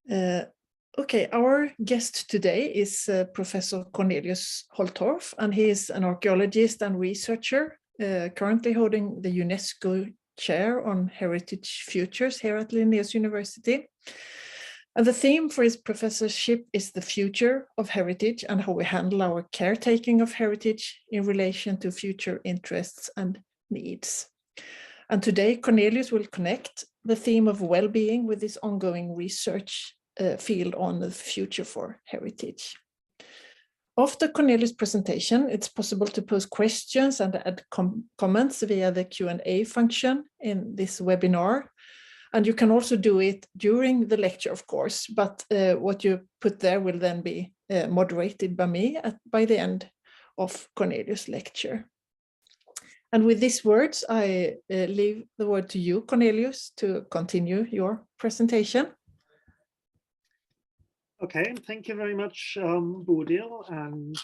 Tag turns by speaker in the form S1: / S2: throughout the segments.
S1: Uh, okay, our guest today is Professor Cornelius Holtorf, and he is an archaeologist and researcher, currently holding the UNESCO Chair on Heritage Futures here at Linnaeus University. And the theme for his professorship is the future of heritage and how we handle our caretaking of heritage in relation to future interests and needs. And today, Cornelius will connect the theme of well-being with this ongoing research field on the future for heritage. After Cornelius' presentation, it's possible to post questions and add comments via the Q&A function in this webinar. And you can also do it during the lecture, of course, but what you put there will then be moderated by me by the end of Cornelius' lecture. And with these words, I leave the word to you, Cornelius, to continue your presentation.
S2: Okay, thank you very much, Bodil, and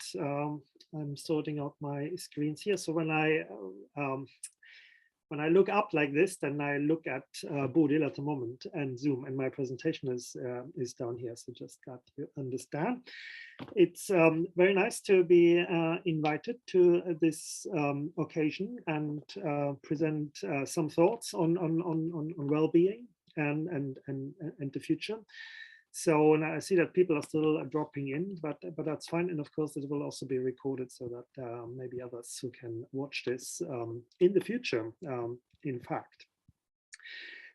S2: I'm sorting out my screens here. So when I look up like this, then I look at Bodil at the moment and Zoom, and my presentation is down here. So just that you understand. It's very nice to be invited to this occasion and present some thoughts on well-being and the future. So and I see that people are still dropping in, but that's fine. And of course, it will also be recorded so that maybe others who can watch this in the future, in fact.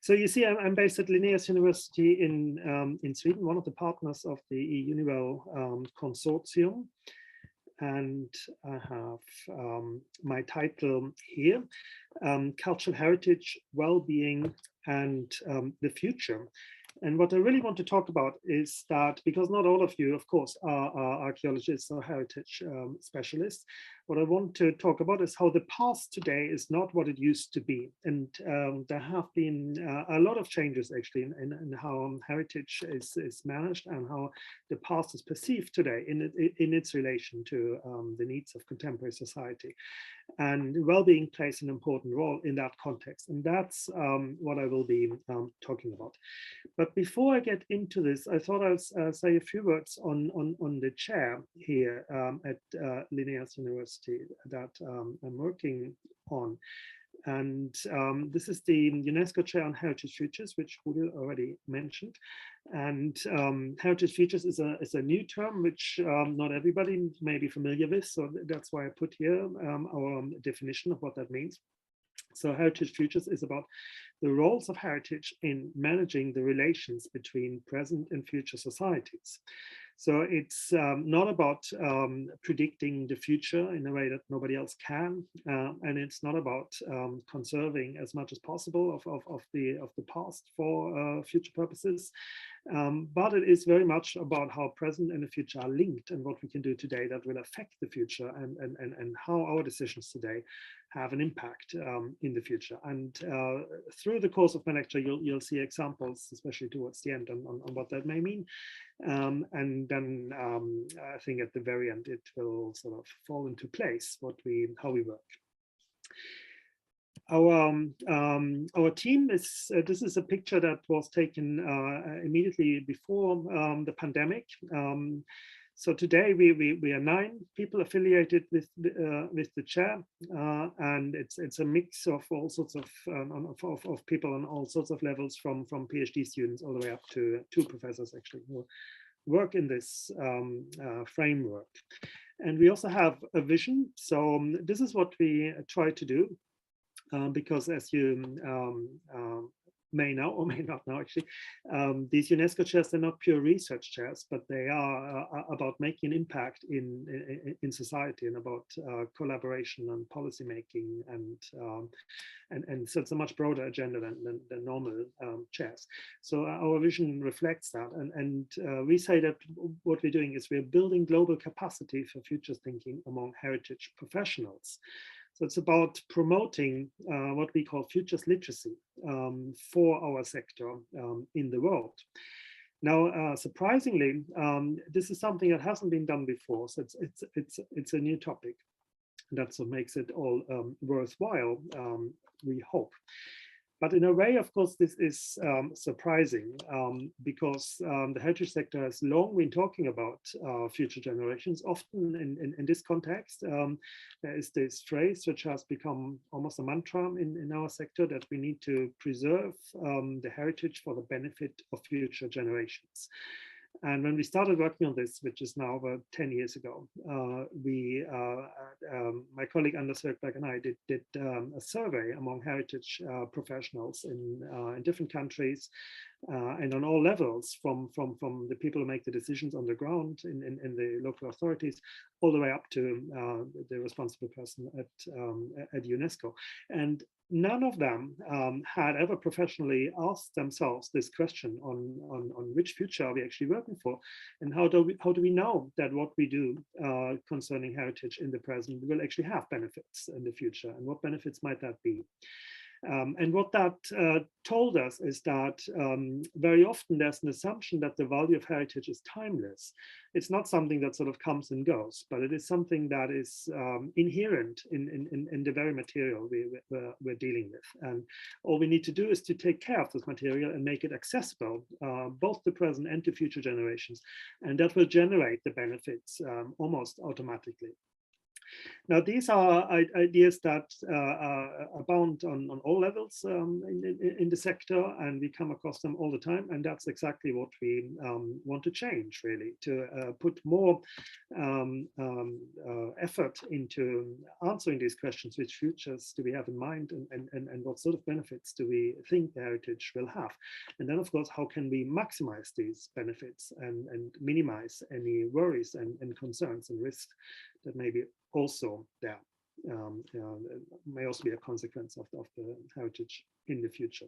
S2: So you see, I'm based at Linnaeus University in Sweden, one of the partners of the EU consortium. And I have my title here, Cultural Heritage, Well-being and the Future. And what I really want to talk about is that, because not all of you, of course, are archaeologists or heritage specialists, what I want to talk about is how the past today is not what it used to be. And there have been a lot of changes actually in how heritage is managed and how the past is perceived today in its relation to the needs of contemporary society. And well-being plays an important role in that context. And that's what I will be talking about. But before I get into this, I thought I'd say a few words on the chair here at Linnaeus University that I'm working on. And this is the UNESCO Chair on Heritage Futures, which Bodil already mentioned. And Heritage Futures is a new term which not everybody may be familiar with. So that's why I put here our definition of what that means. So Heritage Futures is about the roles of heritage in managing the relations between present and future societies. So it's not about predicting the future in a way that nobody else can, and it's not about conserving as much as possible of the past for future purposes, but it is very much about how present and the future are linked and what we can do today that will affect the future and how our decisions today have an impact in the future. And through the course of my lecture, you'll see examples, especially towards the end, on what that may mean. And then I think at the very end, it will sort of fall into place how we work. Our team is, this is a picture that was taken immediately before the pandemic. So today we are 9 people affiliated with the chair, and it's a mix of all sorts of people on all sorts of levels, from PhD students all the way up to 2 professors actually who work in this framework. And we also have a vision. So this is what we try to do, because as you may know or may not know actually, these UNESCO chairs, they're not pure research chairs, but they are about making an impact in society and about collaboration and policy making, and so it's a much broader agenda than normal chairs. So our vision reflects that, and we say that what we're doing is we're building global capacity for futures thinking among heritage professionals. So it's about promoting what we call futures literacy for our sector in the world. Now, surprisingly, this is something that hasn't been done before. So it's a new topic. That's what makes it all worthwhile, we hope. But in a way, of course, this is surprising because the heritage sector has long been talking about future generations. Often in this context, there is this phrase which has become almost a mantra in our sector, that we need to preserve the heritage for the benefit of future generations. And when we started working on this, which is now about 10 years ago, my colleague Anders Högberg and I did a survey among heritage professionals in different countries and on all levels, from the people who make the decisions on the ground in the local authorities, all the way up to the responsible person at UNESCO. And none of them had ever professionally asked themselves this question on which future are we actually working for, and how do we know that what we do concerning heritage in the present will actually have benefits in the future, and what benefits might that be? And what that told us is that very often there's an assumption that the value of heritage is timeless. It's not something that sort of comes and goes, but it is something that is inherent in the very material we're dealing with. And all we need to do is to take care of this material and make it accessible, both to present and to future generations. And that will generate the benefits almost automatically. Now, these are ideas that abound on all levels in the sector, and we come across them all the time. And that's exactly what we want to change, really, to put more effort into answering these questions: which futures do we have in mind, and what sort of benefits do we think the heritage will have? And then, of course, how can we maximize these benefits and minimize any worries and concerns and risks that may be also there, may also be a consequence of the heritage in the future.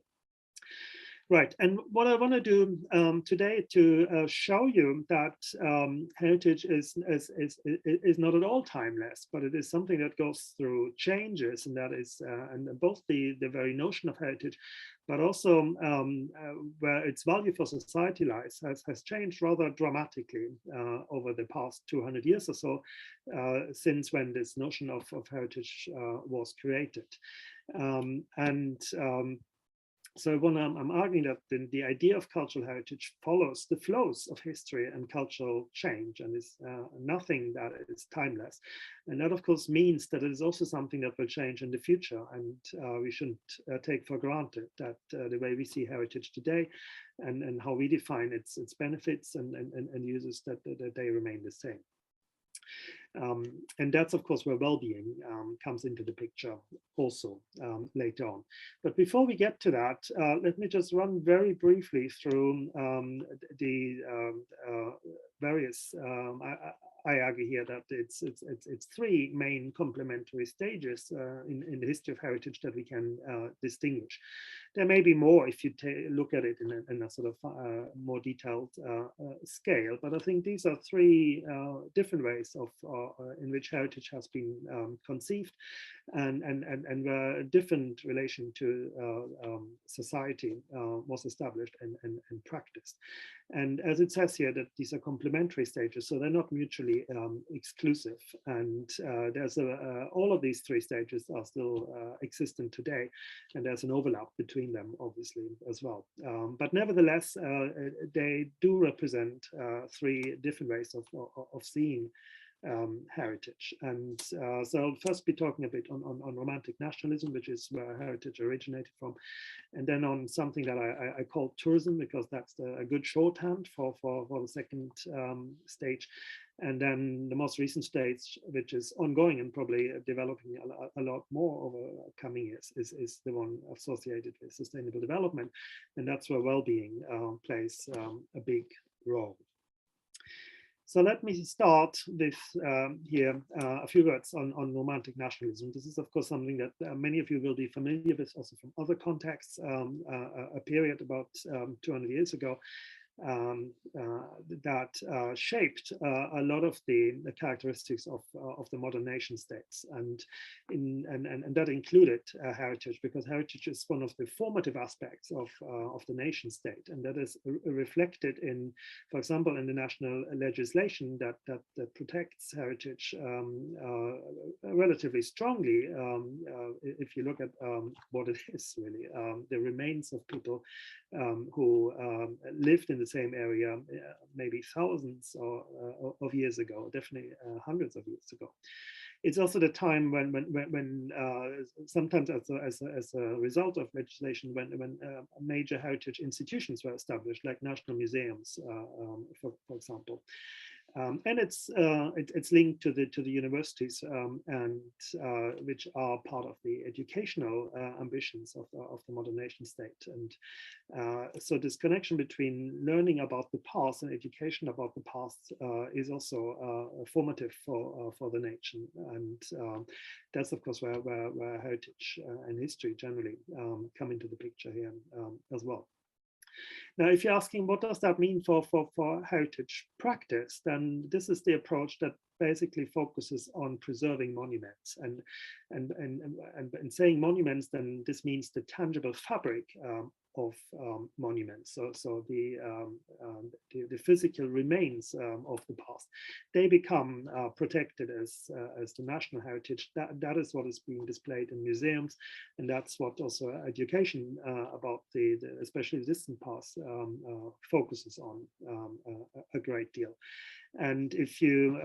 S2: Right, and what I want to do today to show you that heritage is not at all timeless, but it is something that goes through changes, and that is and both the very notion of heritage, but also where its value for society lies, has changed rather dramatically over the past 200 years or so, since when this notion of heritage was created. So when I'm arguing that the idea of cultural heritage follows the flows of history and cultural change, and is nothing that is timeless. And that, of course, means that it is also something that will change in the future. And we shouldn't take for granted that the way we see heritage today and how we define its benefits and uses, that they remain the same. And that's, of course, where well-being comes into the picture also later on. But before we get to that, let me just run very briefly through the various, I argue here that it's three main complementary stages in the history of heritage that we can distinguish. There may be more if you look at it in a sort of more detailed scale, but I think these are three different ways of in which heritage has been conceived, and a different relation to society was established and practiced. And as it says here, that these are complementary stages, so they're not mutually exclusive. And there's all of these three stages are still existent today, and there's an overlap between them, obviously, as well. But nevertheless, they do represent three different ways of seeing heritage. And so I'll first be talking a bit on romantic nationalism, which is where heritage originated from, and then on something that I call tourism, because that's a good shorthand for the second stage. And then the most recent stage, which is ongoing and probably developing a lot more over coming years, is the one associated with sustainable development. And that's where well-being plays a big role. So let me start with here a few words on romantic nationalism. This is, of course, something that many of you will be familiar with also from other contexts, a period about 200 years ago, that shaped a lot of the characteristics of the modern nation states, and that included heritage, because heritage is one of the formative aspects of the nation state, and that is reflected in, for example, in the national legislation that protects heritage relatively strongly. If you look at what it is really, the remains of people who lived in the same area maybe thousands of years ago, definitely hundreds of years ago. It's also the time when sometimes as a result of legislation, when major heritage institutions were established, like national museums, for example. And it's linked to the universities, and which are part of the educational ambitions of the modern nation state. And so this connection between learning about the past and education about the past is also formative for the nation. And that's, of course, where heritage and history generally come into the picture here as well. Now, if you're asking what does that mean for heritage practice, then this is the approach that basically focuses on preserving monuments. And saying monuments, then this means the tangible fabric of monuments. So the physical remains of the past, they become protected as the national heritage. That is what is being displayed in museums, and that's what also education about the especially the distant past focuses on a great deal. And if you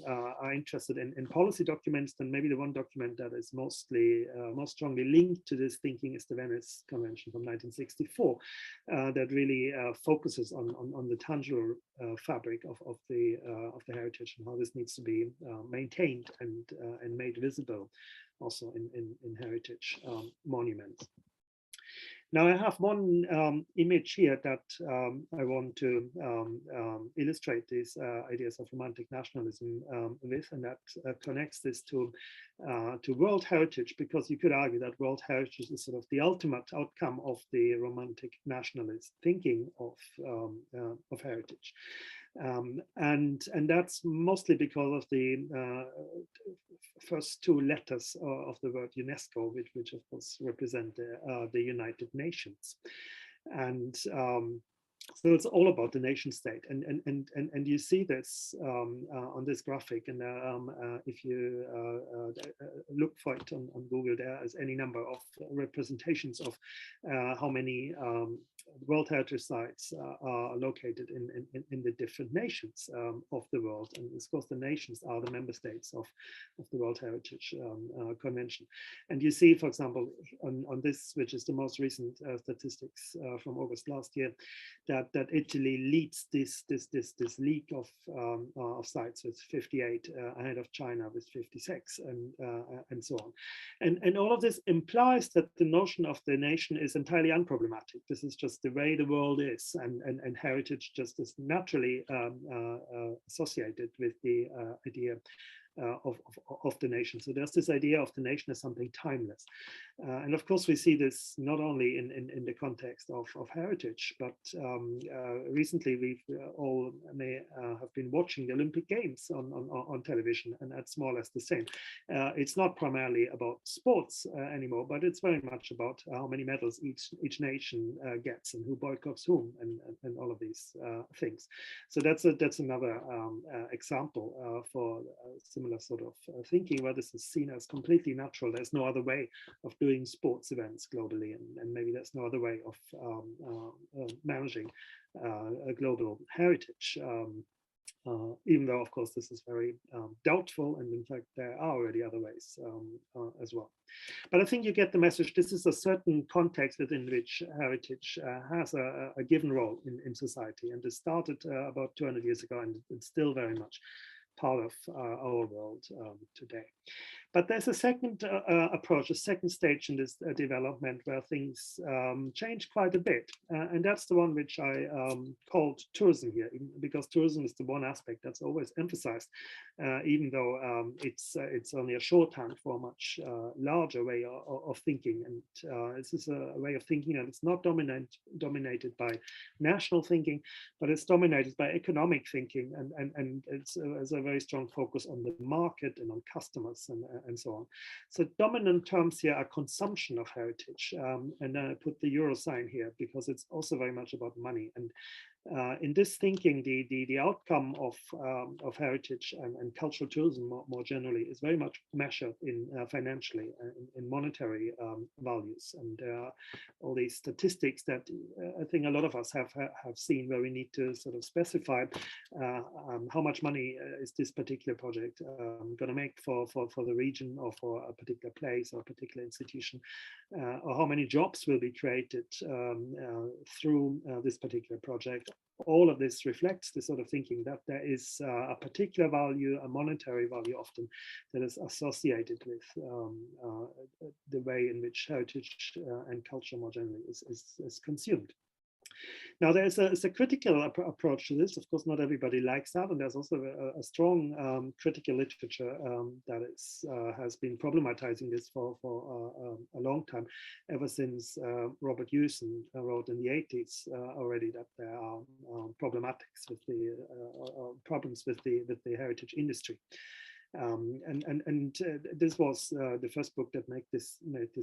S2: are interested in policy documents, then maybe the one document that is most strongly linked to this thinking is the Venice Convention from 1964, that really focuses on the tangible fabric of the heritage, and how this needs to be maintained and made visible also in heritage monuments. Now, I have one image here that I want to illustrate these ideas of romantic nationalism with, and that connects this to world heritage, because you could argue that world heritage is sort of the ultimate outcome of the romantic nationalist thinking of heritage. And that's mostly because of the first two letters of the word UNESCO, which of course represent the United Nations. And so it's all about the nation state, and you see this on this graphic, and if you look for it on Google, there is any number of representations of how many World Heritage Sites are located in the different nations of the world. And of course, the nations are the member states of the World Heritage Convention. And you see, for example, on this, which is the most recent statistics from August last year, that Italy leads this league of sites with 58, ahead of China with 56, and so on. And all of this implies that the notion of the nation is entirely unproblematic. This is just the way the world is, and heritage just is naturally associated with the idea of the nation. So there's this idea of the nation as something timeless. And of course, we see this not only in the context of heritage, but recently we've all may have been watching the Olympic Games on television, and that's more or less the same. It's not primarily about sports anymore, but it's very much about how many medals each nation gets, and who boycotts whom, and all of these things. So that's another example for similar sort of thinking, where this is seen as completely natural. There's no other way of doing sports events globally, and maybe there's no other way of managing a global heritage. Even though, of course, this is very doubtful, and in fact, there are already other ways as well. But I think you get the message. This is a certain context within which heritage has a given role in society, and it started about 200 years ago, and it's still very much part of our world today. But there's a second approach, a second stage in this development where things change quite a bit. And that's the one which I called tourism here, because tourism is the one aspect that's always emphasized, even though it's only a shorthand for a much larger way of thinking. And this is a way of thinking that it's not dominated by national thinking, but it's dominated by economic thinking, and it's a very strong focus on the market and on customers and so on. So dominant terms here are consumption of heritage, and I put the euro sign here because it's also very much about money. And in this thinking, the outcome of heritage and cultural tourism more generally is very much measured in financially, in monetary values, and all these statistics that I think a lot of us have seen, where we need to sort of specify how much money is this particular project going to make for the region, or for a particular place or a particular institution, or how many jobs will be created through this particular project. All of this reflects the sort of thinking that there is a particular value, a monetary value often, that is associated with the way in which heritage and culture more generally is consumed. Now, there's a critical approach to this. Of course, not everybody likes that, and there's also a strong critical literature that has been problematizing this for a long time, ever since Robert Hewson wrote in the 80s already that there are problematics with the problems with the heritage industry. This was the first book that made this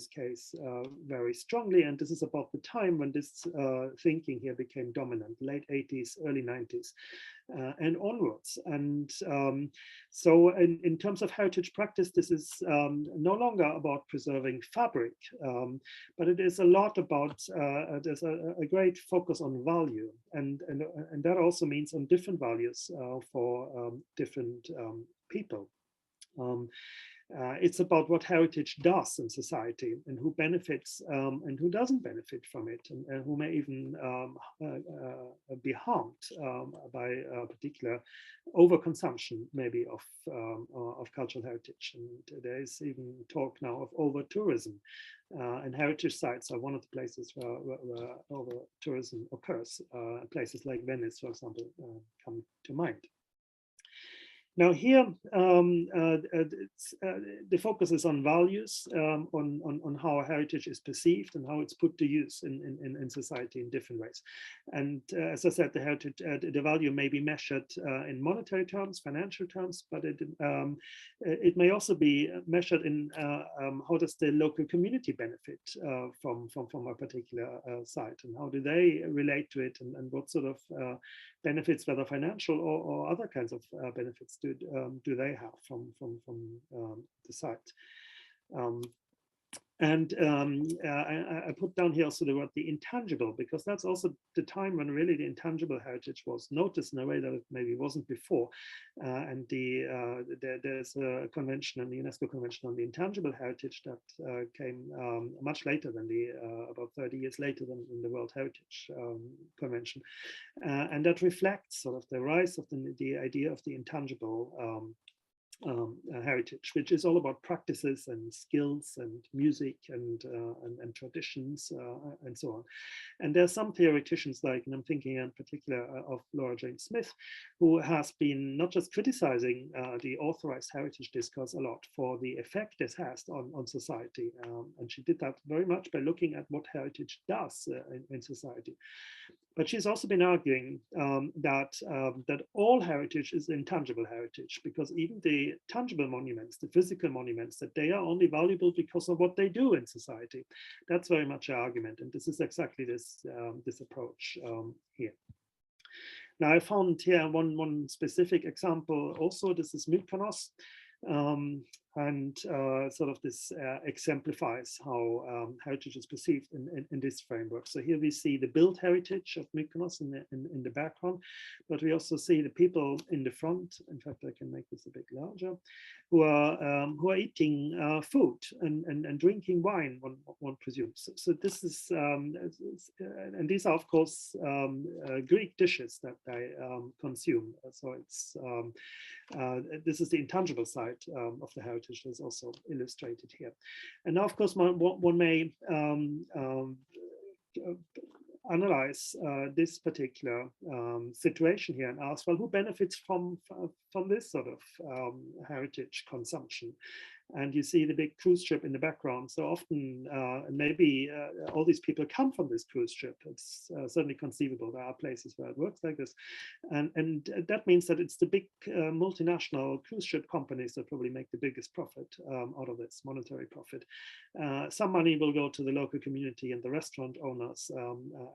S2: case very strongly, and this is about the time when this thinking here became dominant, late 80s, early 90s, and onwards. And so in terms of heritage practice, this is no longer about preserving fabric, but it is a lot about, there's a great focus on value, and that also means on different values for different people. It's about what heritage does in society, and who benefits and who doesn't benefit from it, and who may even be harmed by a particular overconsumption, maybe of cultural heritage. And there is even talk now of over-tourism, and heritage sites are one of the places where over-tourism occurs. Places like Venice, for example, come to mind. Now here, the focus is on values, on how heritage is perceived and how it's put to use in society in different ways. And as I said, the heritage, the value may be measured in monetary terms, financial terms, but it may also be measured in how does the local community benefit from a particular site, and how do they relate to it, and what sort of benefits, whether financial or other kinds of benefits, do they have from the site. I put down here also the word the intangible, because that's also the time when really the intangible heritage was noticed in a way that it maybe wasn't before. And there's a convention, the UNESCO Convention on the Intangible Heritage, that came much later than about 30 years later than in the World Heritage Convention. And that reflects sort of the rise of the idea of the intangible heritage, which is all about practices and skills and music and traditions and so on. And there are some theoreticians, like, and I'm thinking in particular of Laura Jane Smith, who has been not just criticizing the authorized heritage discourse a lot for the effect this has on society, and she did that very much by looking at what heritage does in society. But she's also been arguing that all heritage is intangible heritage, because even the tangible monuments, the physical monuments, that they are only valuable because of what they do in society. That's very much an argument, and this is exactly this approach here. Now, I found here one specific example also. This is Mykonos. And sort of this exemplifies how heritage is perceived in this framework. So here we see the built heritage of Mykonos in the background, but we also see the people in the front. In fact, I can make this a bit larger, who are eating food and drinking wine, one presumes. So this is, and these are of course Greek dishes that they consume. So it's this is the intangible side of the heritage heritage is also illustrated here. And now, of course, one may analyze this particular situation here and ask, well, who benefits from this sort of heritage consumption? And you see the big cruise ship in the background. So often, maybe all these people come from this cruise ship. It's certainly conceivable. There are places where it works like this. And that means that it's the big multinational cruise ship companies that probably make the biggest profit out of this, monetary profit. Some money will go to the local community and the restaurant owners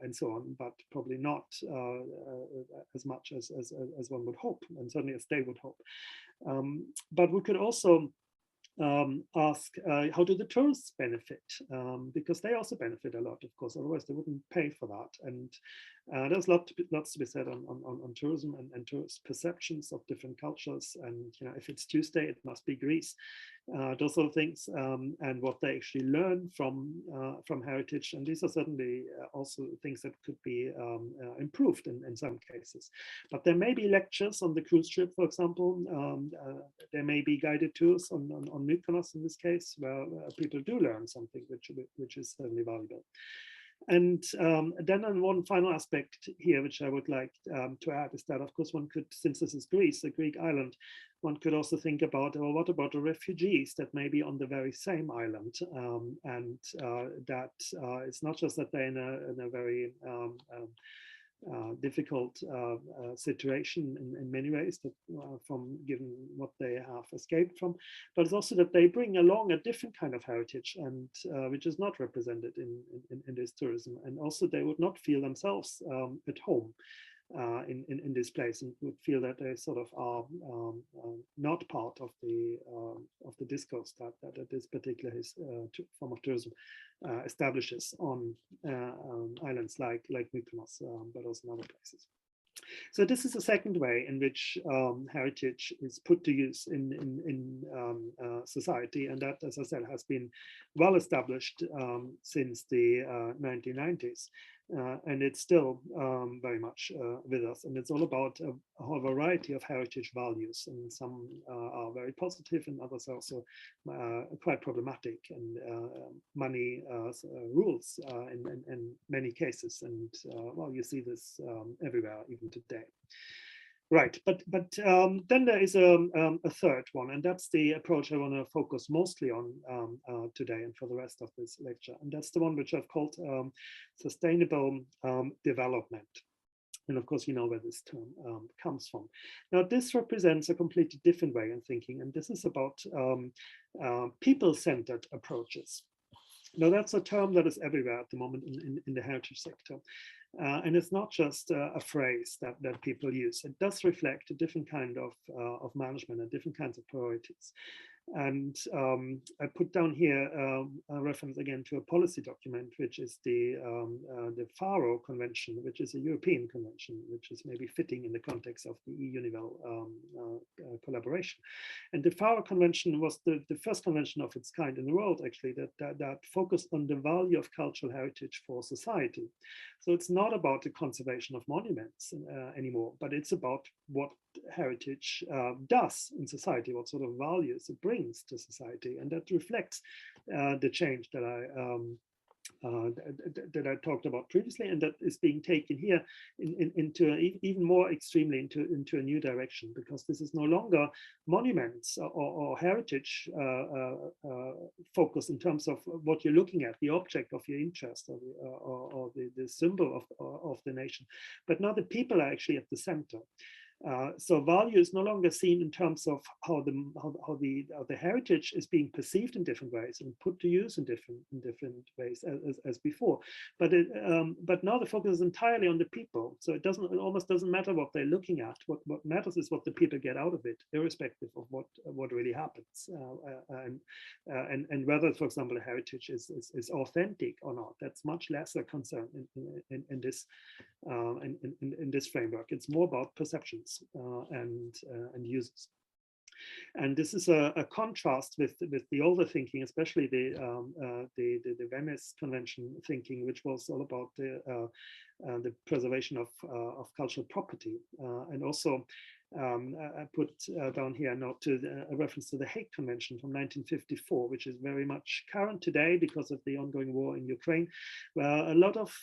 S2: and so on, but probably not as much as one would hope, and certainly as they would hope. But we could also ask how do the tourists benefit, because they also benefit a lot, of course, otherwise they wouldn't pay for that. And there's lots to be said on tourism and tourist perceptions of different cultures. And if it's Tuesday, it must be Greece, those sort of things, and what they actually learn from heritage. And these are certainly also things that could be improved in some cases. But there may be lectures on the cruise ship, for example. There may be guided tours on Mykonos in this case, where people do learn something which is certainly valuable. And then on one final aspect here, which I would like to add, is that, of course, one could, since this is Greece, a Greek island, one could also think about, well, what about the refugees that may be on the very same island? And that it's not just that they're in a very difficult situation in many ways, that from given what they have escaped from, but it's also that they bring along a different kind of heritage, and which is not represented in this tourism, and also they would not feel themselves at home in this place, and would feel that they sort of are not part of the discourse that this particular form of tourism establishes on islands like Mykonos, but also in other places. So this is a second way in which heritage is put to use in society, and that, as I said, has been well established since the 1990s. And it's still very much with us. And it's all about a whole variety of heritage values. And some are very positive, and others are also quite problematic, and money rules in many cases. And well, you see this everywhere, even today. Right, but then there is a third one, and that's the approach I want to focus mostly on today and for the rest of this lecture. And that's the one which I've called sustainable development. And of course, you know where this term comes from. Now, this represents a completely different way of thinking, and this is about people-centered approaches. Now, that's a term that is everywhere at the moment in the heritage sector. And it's not just a phrase that people use. It does reflect a different kind of management and different kinds of priorities. And I put down here a reference again to a policy document, which is the Faro Convention, which is a European convention, which is maybe fitting in the context of the EU-Univel collaboration. And the Faro Convention was the first convention of its kind in the world, actually, that focused on the value of cultural heritage for society. So it's not about the conservation of monuments anymore, but it's about what heritage does in society, what sort of values it brings to society, and that reflects the change that I talked about previously, and that is being taken here into even more extremely into a new direction, because this is no longer monuments or heritage focus in terms of what you're looking at, the object of your interest, or the symbol of the nation, but now the people are actually at the center. So value is no longer seen in terms of how the heritage is being perceived in different ways and put to use in different ways as before, but now the focus is entirely on the people. So it almost doesn't matter what they're looking at. What matters is what the people get out of it, irrespective of what really happens, and whether, for example, the heritage is authentic or not. That's much less a concern in this framework. It's more about perceptions and uses. And this is a contrast with the older thinking, especially the Venice Convention thinking, which was all about the preservation of cultural property, and also I put down here a note to a reference to the Hague Convention from 1954, which is very much current today because of the ongoing war in Ukraine, where a lot of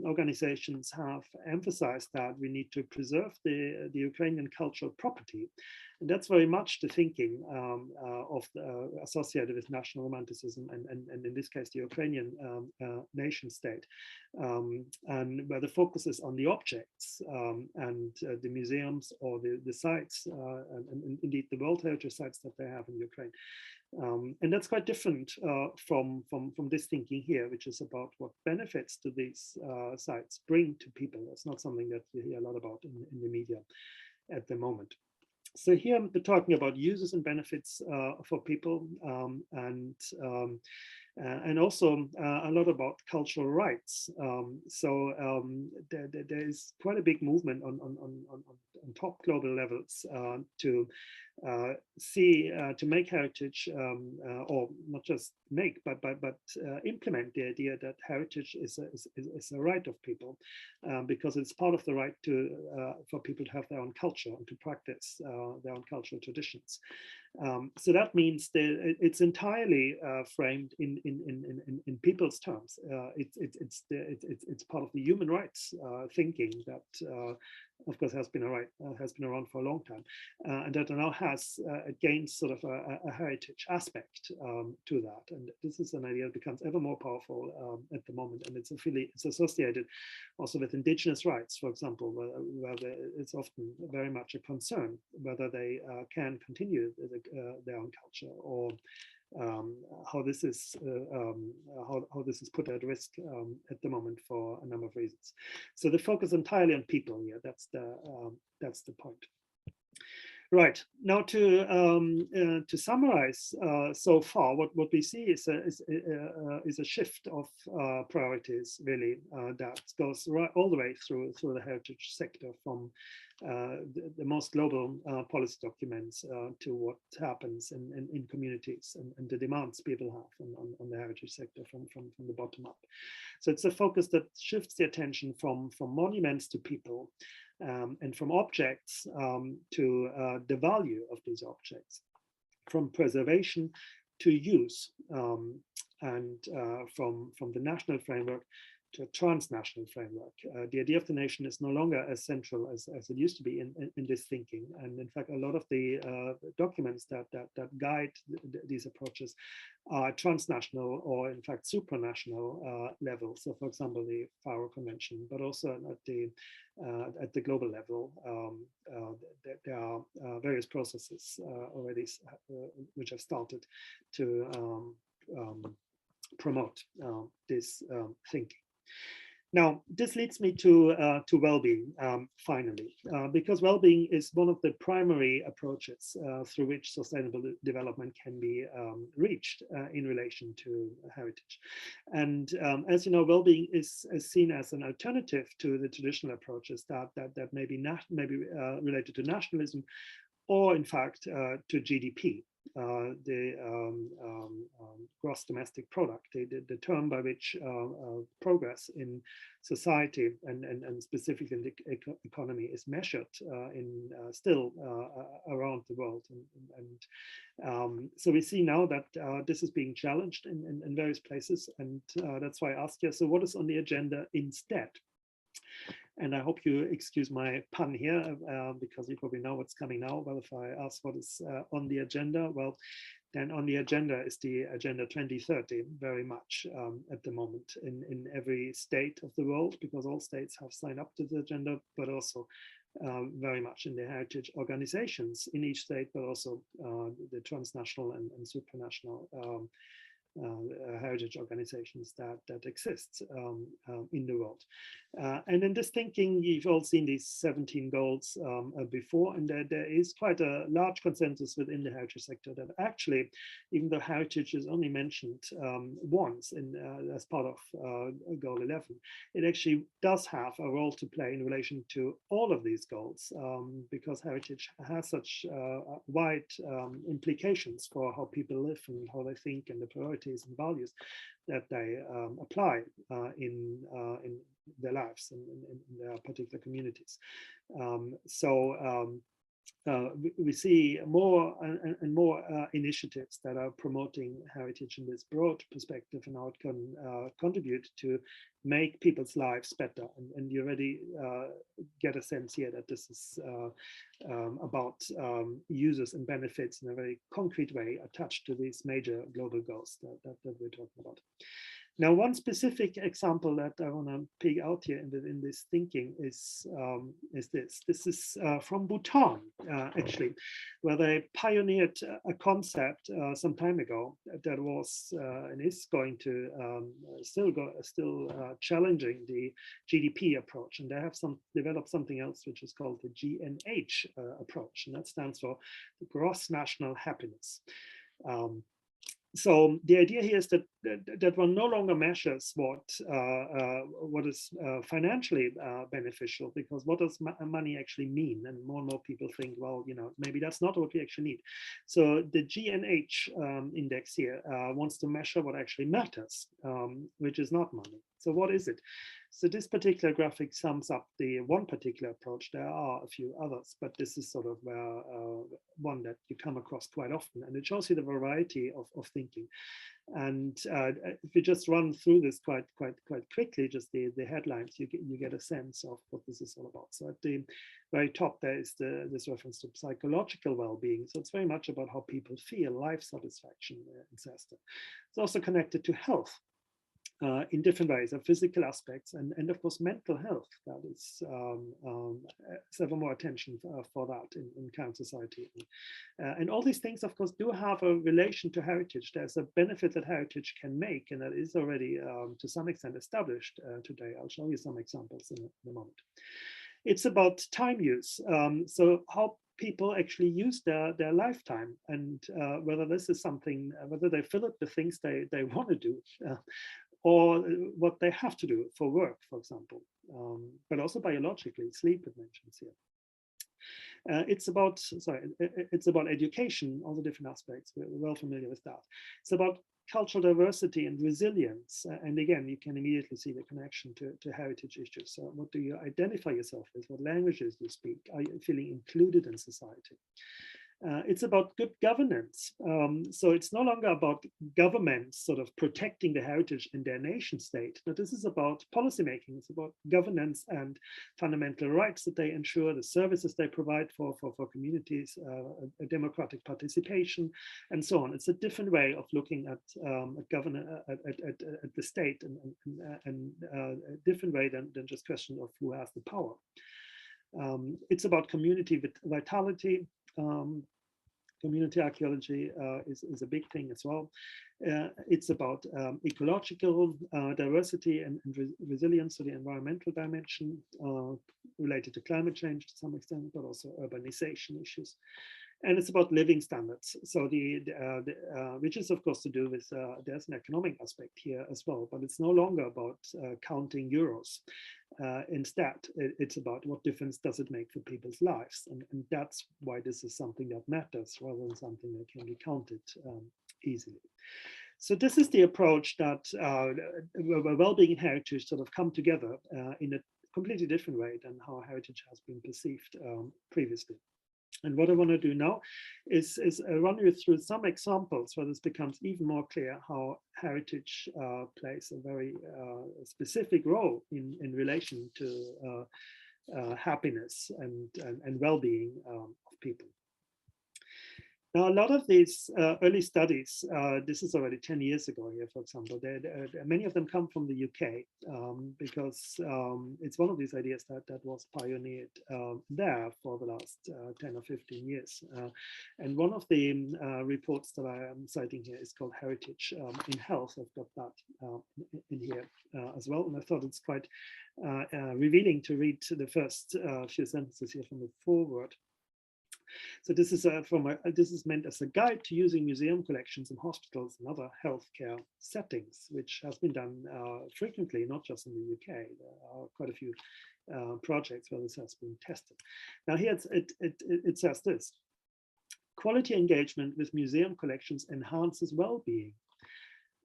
S2: organizations have emphasized that we need to preserve the Ukrainian cultural property. And that's very much the thinking associated with national romanticism and in this case, the Ukrainian nation state, and where the focus is on the objects and the museums or the sites and indeed the World Heritage sites that they have in Ukraine. And that's quite different from this thinking here, which is about what benefits do these sites bring to people. That's not something that you hear a lot about in the media at the moment. So here we're talking about uses and benefits for people, and also a lot about cultural rights. There is quite a big movement on top global levels to make heritage, or not just make, but implement the idea that heritage is a right of people, because it's part of the right to for people to have their own culture and to practice their own cultural traditions. So that means that it's entirely framed in people's terms. It's part of the human rights thinking that, of course, has been around for a long time, and that now has gained sort of a heritage aspect to that. And this is an idea that becomes ever more powerful at the moment, and it's associated also with indigenous rights, for example, where it's often very much a concern whether they can continue their own culture, or how this is put at risk at the moment for a number of reasons. So the focus entirely on people here. That's the point. Right, now to summarize so far, what we see is a shift of priorities, really, that goes all the way through the heritage sector, from the most global policy documents to what happens in communities and the demands people have on the heritage sector from the bottom up. So it's a focus that shifts the attention from monuments to people, and from objects to the value of these objects, from preservation to use, and from the national framework to a transnational framework. The idea of the nation is no longer as central as it used to be in this thinking. And in fact, a lot of the documents that guide these approaches are transnational or in fact supranational level. So for example, the Faro Convention, but also at the global level, there are various processes already which have started to promote this thinking. Now, this leads me to well-being, finally, because well-being is one of the primary approaches through which sustainable development can be reached in relation to heritage. And as you know, well-being is seen as an alternative to the traditional approaches that may be related to nationalism, or in fact to GDP. The gross domestic product, the term by which progress in society and specifically in the economy is measured still around the world. And so we see now that this is being challenged in various places, and that's why I asked you, so what is on the agenda instead? And I hope you excuse my pun here, because you probably know what's coming now. Well, if I ask what is on the agenda, well, then on the agenda is the Agenda 2030, very much at the moment in every state of the world, because all states have signed up to the agenda, but also very much in the heritage organizations in each state, but also the transnational and supranational heritage organizations that exists in the world. And in this thinking, you've all seen these 17 goals before, and there is quite a large consensus within the heritage sector that actually, even though heritage is only mentioned once as part of goal 11, it actually does have a role to play in relation to all of these goals, because heritage has such wide implications for how people live and how they think and the priorities and values that they apply in their lives and in their particular communities. we see more and more initiatives that are promoting heritage in this broad perspective and how it can contribute to make people's lives better. And you already get a sense here that this is about users and benefits in a very concrete way attached to these major global goals that we're talking about. Now, one specific example that I want to pick out here in this thinking is this. This is from Bhutan, actually, where they pioneered a concept some time ago that was and is going to still challenging the GDP approach, and they have developed something else which is called the GNH approach, and that stands for gross national happiness. So the idea here is that one no longer measures what is financially beneficial, because what does money actually mean? And more people think, well, maybe that's not what we actually need. So the GNH index here wants to measure what actually matters, which is not money. So what is it? So this particular graphic sums up the one particular approach. There are a few others, but this is sort of one that you come across quite often, and it shows you the variety of thinking. And if you just run through this quite quickly, just the headlines, you get a sense of what this is all about. So at the very top there is this reference to psychological well-being. So it's very much about how people feel, life satisfaction, etc. It's also connected to health. In different ways, of physical aspects, and of course mental health. That is several more attention for that in current society. And all these things, of course, do have a relation to heritage. There's a benefit that heritage can make, and that is already to some extent established today. I'll show you some examples in a moment. It's about time use. So how people actually use their lifetime, and whether this is something, whether they fill it with things they want to do, or what they have to do for work, for example, but also biologically, sleep it mentions here. It's about education, all the different aspects. We're well familiar with that. It's about cultural diversity and resilience. And again, you can immediately see the connection to heritage issues. So what do you identify yourself with? What languages do you speak? Are you feeling included in society? It's about good governance. So it's no longer about governments sort of protecting the heritage in their nation state, but this is about policymaking. It's about governance and fundamental rights that they ensure, the services they provide for communities, a democratic participation, and so on. It's a different way of looking at the state, and a different way than just question of who has the power. It's about community vitality. Community archaeology is a big thing as well. It's about ecological diversity and resilience, so the environmental dimension related to climate change to some extent, but also urbanization issues. And it's about living standards. So which is of course to do with, there's an economic aspect here as well, but it's no longer about counting euros. Instead, it's about what difference does it make for people's lives. And that's why this is something that matters rather than something that can be counted easily. So this is the approach that where well-being and heritage sort of come together in a completely different way than how heritage has been perceived previously. And what I want to do now is run you through some examples where this becomes even more clear how heritage plays a very specific role in relation to happiness and well-being of people. Now, a lot of these early studies, this is already 10 years ago here, for example, many of them come from the UK because it's one of these ideas that was pioneered there for the last 10 or 15 years. And one of the reports that I am citing here is called Heritage in Health. I've got that in here as well. And I thought it's quite revealing to read the first few sentences here from the foreword. So this is this is meant as a guide to using museum collections in hospitals and other healthcare settings, which has been done frequently, not just in the UK. There are quite a few projects where this has been tested. Now here it says this: quality engagement with museum collections enhances well-being.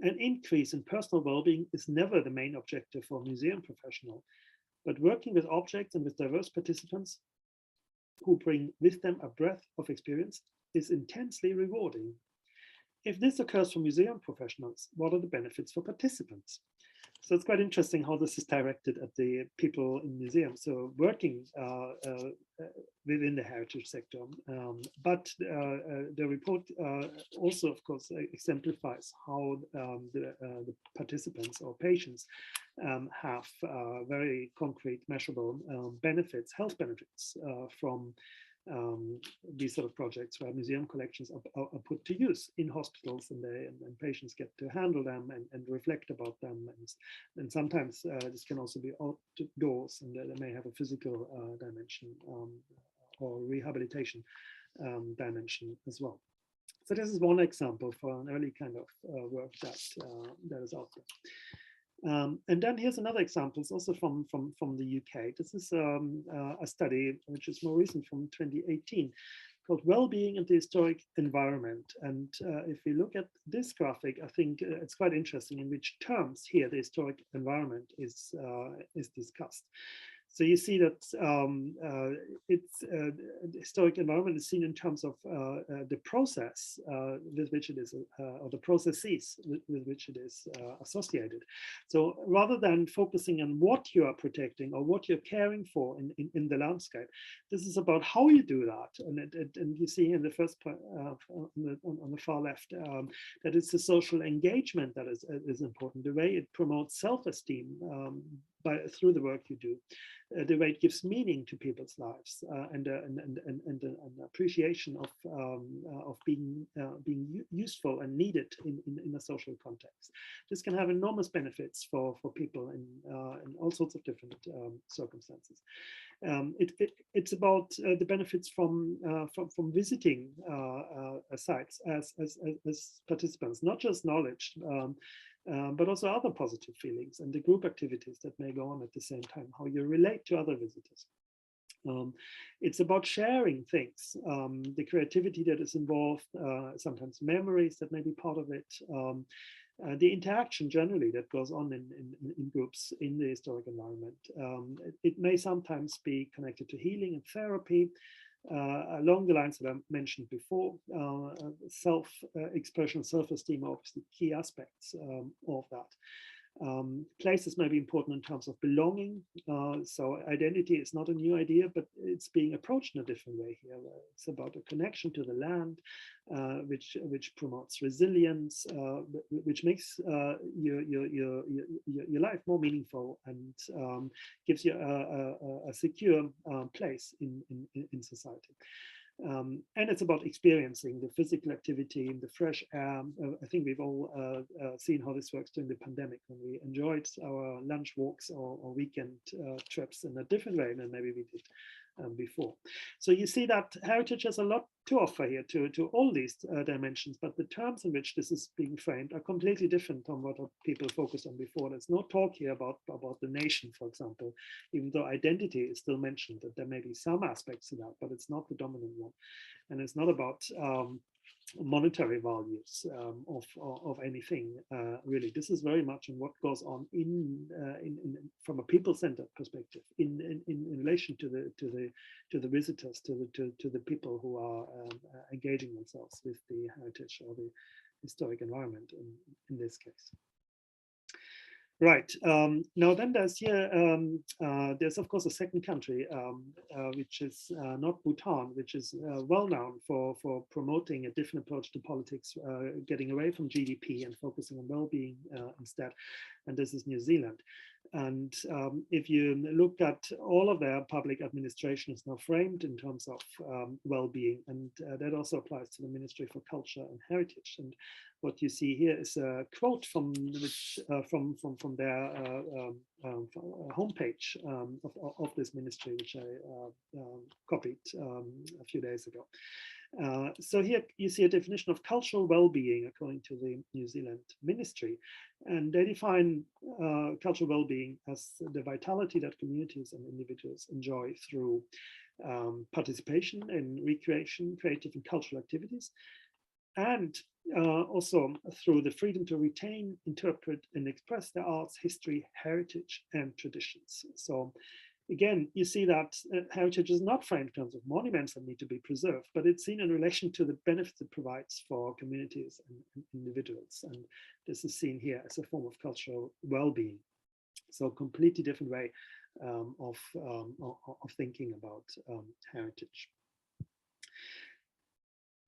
S2: An increase in personal well-being is never the main objective for a museum professional, but working with objects and with diverse participants who bring with them a breadth of experience is intensely rewarding. If this occurs for museum professionals, what are the benefits for participants? So it's quite interesting how this is directed at the people in museums, so working within the heritage sector. But the report also, of course, exemplifies how the participants or patients have very concrete, measurable benefits, health benefits from these sort of projects where museum collections are put to use in hospitals, and patients get to handle them and reflect about them. And sometimes this can also be outdoors, and they may have a physical dimension or rehabilitation dimension as well. So this is one example for an early kind of work that is out there. And then here's another example. It's also from the UK. This is a study which is more recent, from 2018, called Wellbeing and the Historic Environment. And if we look at this graphic, I think it's quite interesting in which terms here the historic environment is discussed. So you see that the historic environment is seen in terms of the process with which it is, or the processes with which it is associated. So rather than focusing on what you are protecting or what you're caring for in the landscape, this is about how you do that. And you see in the first point on the far left that it's the social engagement that is important, the way it promotes self-esteem through the work you do. The way it gives meaning to people's lives and an appreciation of being useful and needed in a social context. This can have enormous benefits for people in all sorts of different circumstances. It's about the benefits from visiting sites as participants, not just knowledge, but also other positive feelings and the group activities that may go on at the same time, how you relate to other visitors. It's about sharing things, the creativity that is involved, sometimes memories that may be part of it, the interaction generally that goes on in groups in the historic environment. It may sometimes be connected to healing and therapy, along the lines that I mentioned before. Self-expression, self-esteem are obviously key aspects of that. Places may be important in terms of belonging. So identity is not a new idea, but it's being approached in a different way here. It's about a connection to the land, which promotes resilience, which makes your life more meaningful and gives you a secure place in society. And it's about experiencing the physical activity in the fresh air. I think we've all seen how this works during the pandemic, when we enjoyed our lunch walks or weekend trips in a different way than maybe we did before. So you see that heritage has a lot to offer here to all these dimensions, but the terms in which this is being framed are completely different from what people focused on before. There's no talk here about the nation, for example, even though identity is still mentioned, that there may be some aspects to that, but it's not the dominant one. And it's not about monetary values of anything, really. This is very much in what goes on from a people-centered perspective in relation to the visitors, to the people who are engaging themselves with the heritage or the historic environment in this case. Right. Now then there's here, there's of course a second country, which is not Bhutan, which is well known for promoting a different approach to politics, getting away from GDP and focusing on well-being instead. And this is New Zealand. And if you look at all of their public administration is now framed in terms of well-being, and that also applies to the Ministry for Culture and Heritage. And what you see here is a quote from their homepage of this ministry, which I copied a few days ago. So here you see a definition of cultural well-being according to the New Zealand ministry, and they define cultural well-being as the vitality that communities and individuals enjoy through participation in recreation, creative and cultural activities, and also through the freedom to retain, interpret and express their arts, history, heritage and traditions. So again, you see that heritage is not framed in terms of monuments that need to be preserved, but it's seen in relation to the benefits it provides for communities and individuals. And this is seen here as a form of cultural well-being. So completely different way of thinking about heritage.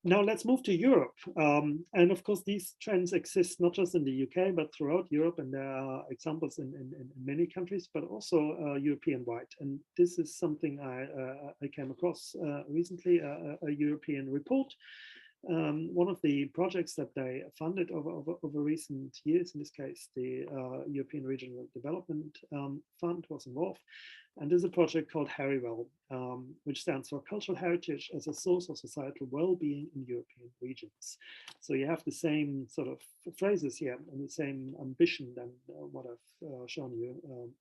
S2: Now let's move to Europe. And of course, these trends exist not just in the UK, but throughout Europe. And there are examples in many countries, but also European-wide. And this is something I came across recently, a European report. One of the projects that they funded over recent years, in this case, the European Regional Development Fund was involved. And there's a project called HERIWELL, which stands for Cultural Heritage as a Source of Societal Well-being in European Regions. So you have the same sort of phrases here and the same ambition than what I've shown you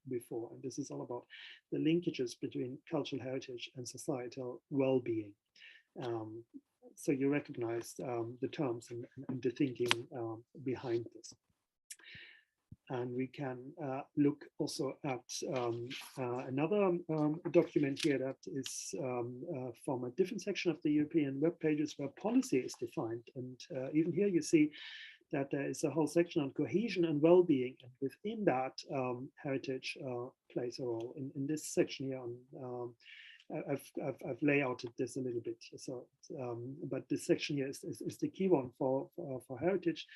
S2: before. And this is all about the linkages between cultural heritage and societal well-being. So you recognize the terms and the thinking behind this. And we can look also at another document here that is from a different section of the European web pages where policy is defined. And even here you see that there is a whole section on cohesion and well-being. And within that, heritage plays a role. In this section here on I've layouted this a little bit. So, but this section here is the key one for heritage,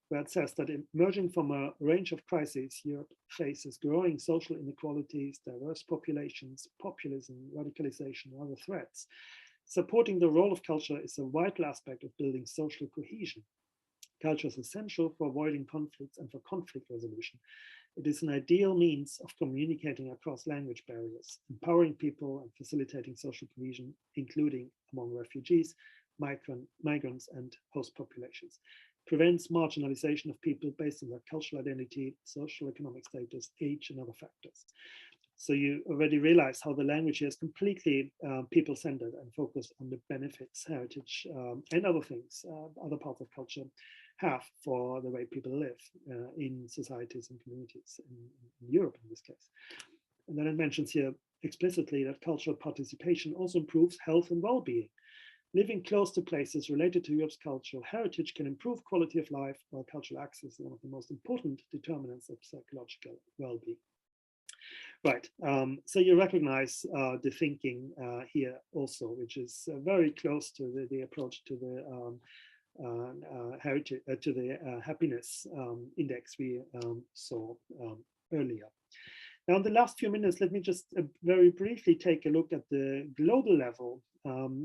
S2: where it says that emerging from a range of crises, Europe faces growing social inequalities, diverse populations, populism, radicalization, and other threats. Supporting the role of culture is a vital aspect of building social cohesion. Culture is essential for avoiding conflicts and for conflict resolution. It is an ideal means of communicating across language barriers, empowering people and facilitating social cohesion, including among refugees, migrants, and host populations. Prevents marginalization of people based on their cultural identity, social economic status, age, and other factors. So you already realize how the language here is completely people-centered and focused on the benefits, heritage, and other things, other parts of culture have for the way people live in societies and communities in Europe in this case. And then it mentions here explicitly that cultural participation also improves health and well-being. Living close to places related to Europe's cultural heritage can improve quality of life, while cultural access is one of the most important determinants of psychological well-being. Right, so you recognize the thinking here also, which is very close to the approach to the heritage, to the happiness index we saw earlier. Now, in the last few minutes, let me just very briefly take a look at the global level.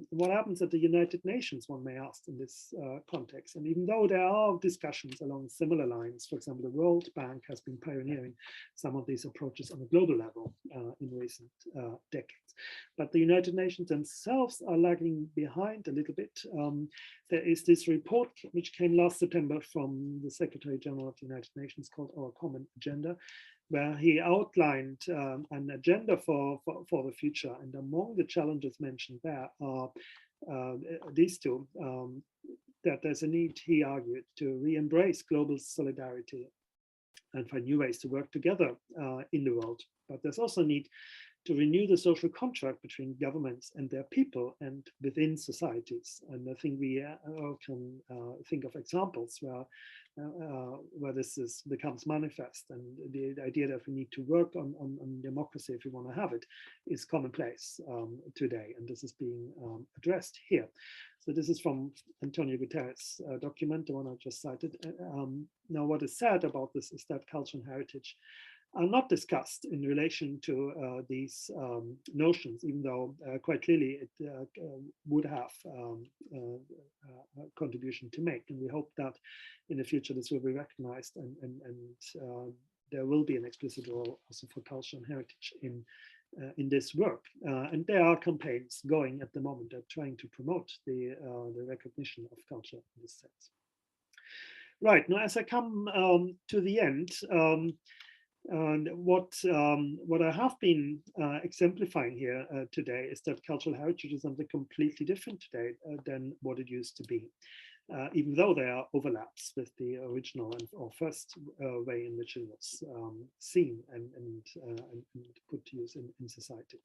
S2: What happens at the United Nations, one may ask in this context. And even though there are discussions along similar lines, for example, the World Bank has been pioneering some of these approaches on a global level in recent decades. But the United Nations themselves are lagging behind a little bit. There is this report which came last September from the Secretary General of the United Nations called Our Common Agenda, where he outlined an agenda for the future. And among the challenges mentioned there are these two, that there's a need, he argued, to re-embrace global solidarity and find new ways to work together in the world. But there's also a need to renew the social contract between governments and their people and within societies. And I think we can think of examples where this becomes manifest, and the idea that we need to work on democracy if we want to have it is commonplace today, and this is being addressed here. So this is from Antonio Guterres' document, the one I just cited. Now, what is said about this is that culture and heritage are not discussed in relation to these notions, even though quite clearly it would have a contribution to make. And we hope that in the future this will be recognized, and there will be an explicit role also for culture and heritage in this work. And there are campaigns going at the moment that are trying to promote the recognition of culture in this sense. Right, now as I come to the end, and what I have been exemplifying here today is that cultural heritage is something completely different today than what it used to be. even though there are overlaps with the original or first way in which it was seen and put to use in society.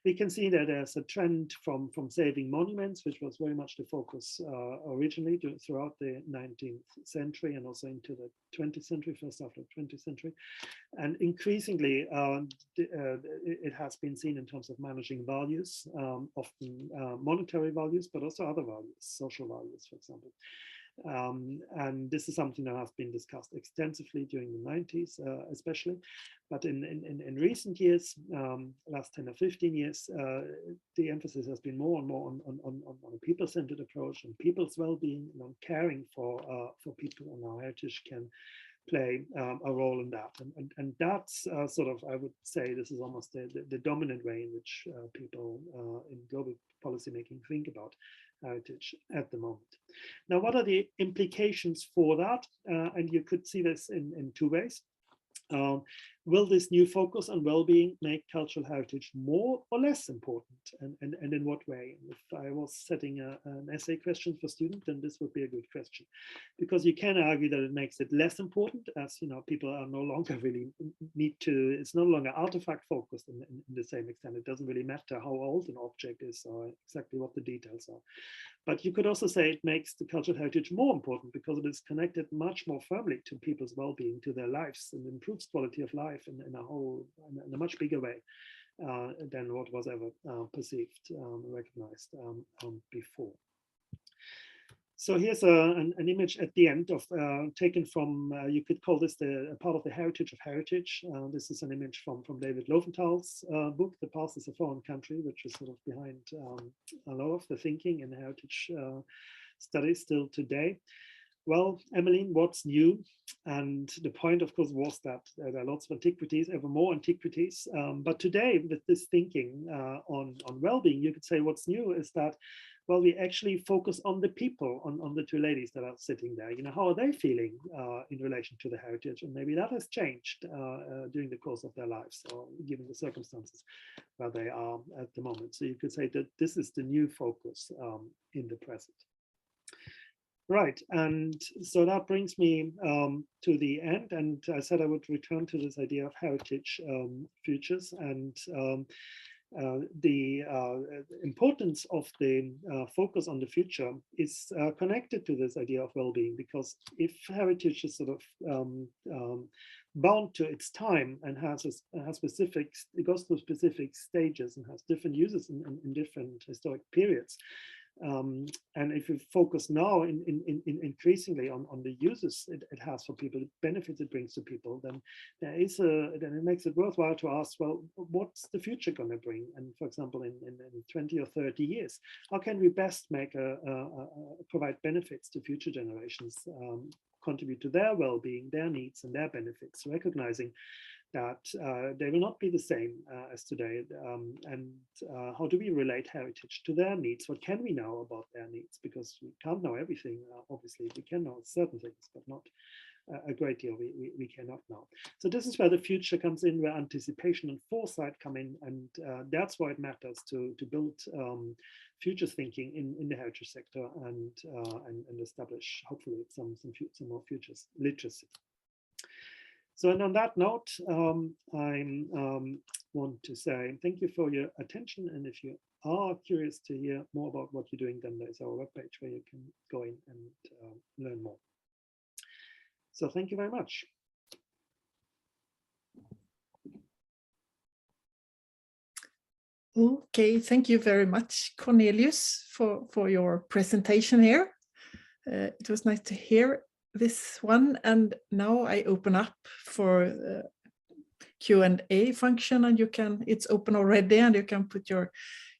S2: We can see that there's a trend from saving monuments, which was very much the focus originally throughout the 19th century and also into the 20th century, first half of the 20th century. And increasingly, it has been seen in terms of managing values, often monetary values, but also other values, social values, for example. And this is something that has been discussed extensively during the 90s, especially. But in recent years, last 10 or 15 years, the emphasis has been more and more on a people-centered approach and people's well-being and on caring for people, and our heritage can play a role in that. And that's sort of, I would say, this is almost the dominant way in which people in global policymaking think about heritage at the moment. Now, what are the implications for that? And you could see this in two ways. Will this new focus on well-being make cultural heritage more or less important, and in what way? If I was setting an essay question for students, then this would be a good question, because you can argue that it makes it less important, as people are no longer really need to, it's no longer artifact focused in the same extent. It doesn't really matter how old an object is or exactly what the details are. But you could also say it makes the cultural heritage more important because it is connected much more firmly to people's well-being, to their lives, and improves quality of life in a much bigger way than what was ever perceived, recognized before. So here's an image at the end of taken from, you could call this a part of the heritage of heritage. This is an image from David Lowenthal's book, The Past is a Foreign Country, which is sort of behind a lot of the thinking in heritage studies still today. Well, Emmeline, what's new? And the point, of course, was that there are lots of antiquities, ever more antiquities. But today, with this thinking on well-being, you could say what's new is that, well, we actually focus on the people, on the two ladies that are sitting there. How are they feeling in relation to the heritage? And maybe that has changed during the course of their lives, or given the circumstances where they are at the moment. So you could say that this is the new focus in the present. Right, and so that brings me to the end, and I said I would return to this idea of heritage futures, and the importance of the focus on the future is connected to this idea of well-being, because if heritage is sort of bound to its time and has specific, it goes through specific stages and has different uses in different historic periods. And if we focus now increasingly on the uses it has for people, the benefits it brings to people, then then it makes it worthwhile to ask, well, what's the future going to bring? And for example, in 20 or 30 years, how can we best provide benefits to future generations, contribute to their well-being, their needs and their benefits, recognizing that they will not be the same as today, and how do we relate heritage to their needs? What can we know about their needs? Because we can't know everything, obviously. We can know certain things, but not a great deal we cannot know. So this is where the future comes in, where anticipation and foresight come in, and that's why it matters to build futures thinking in the heritage sector and establish, hopefully, some more futures literacy. So, and on that note, I want to say thank you for your attention. And if you are curious to hear more about what you're doing, then there's our webpage where you can go in and learn more. So thank you very much.
S1: Okay, thank you very much, Cornelius, for your presentation here. It was nice to hear this one, and now I open up for Q&A function, and it's open already, and you can put your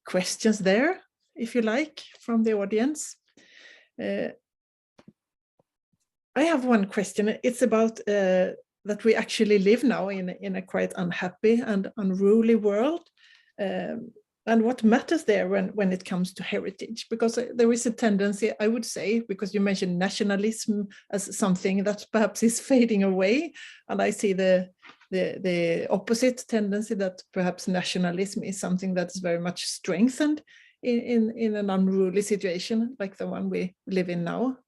S1: questions there if you like from the audience. I have one question. It's about that we actually live now in a quite unhappy and unruly world, and what matters there when it comes to heritage, because there is a tendency, I would say, because you mentioned nationalism as something that perhaps is fading away, and I see the opposite tendency, that perhaps nationalism is something that is very much strengthened in an unruly situation like the one we live in now.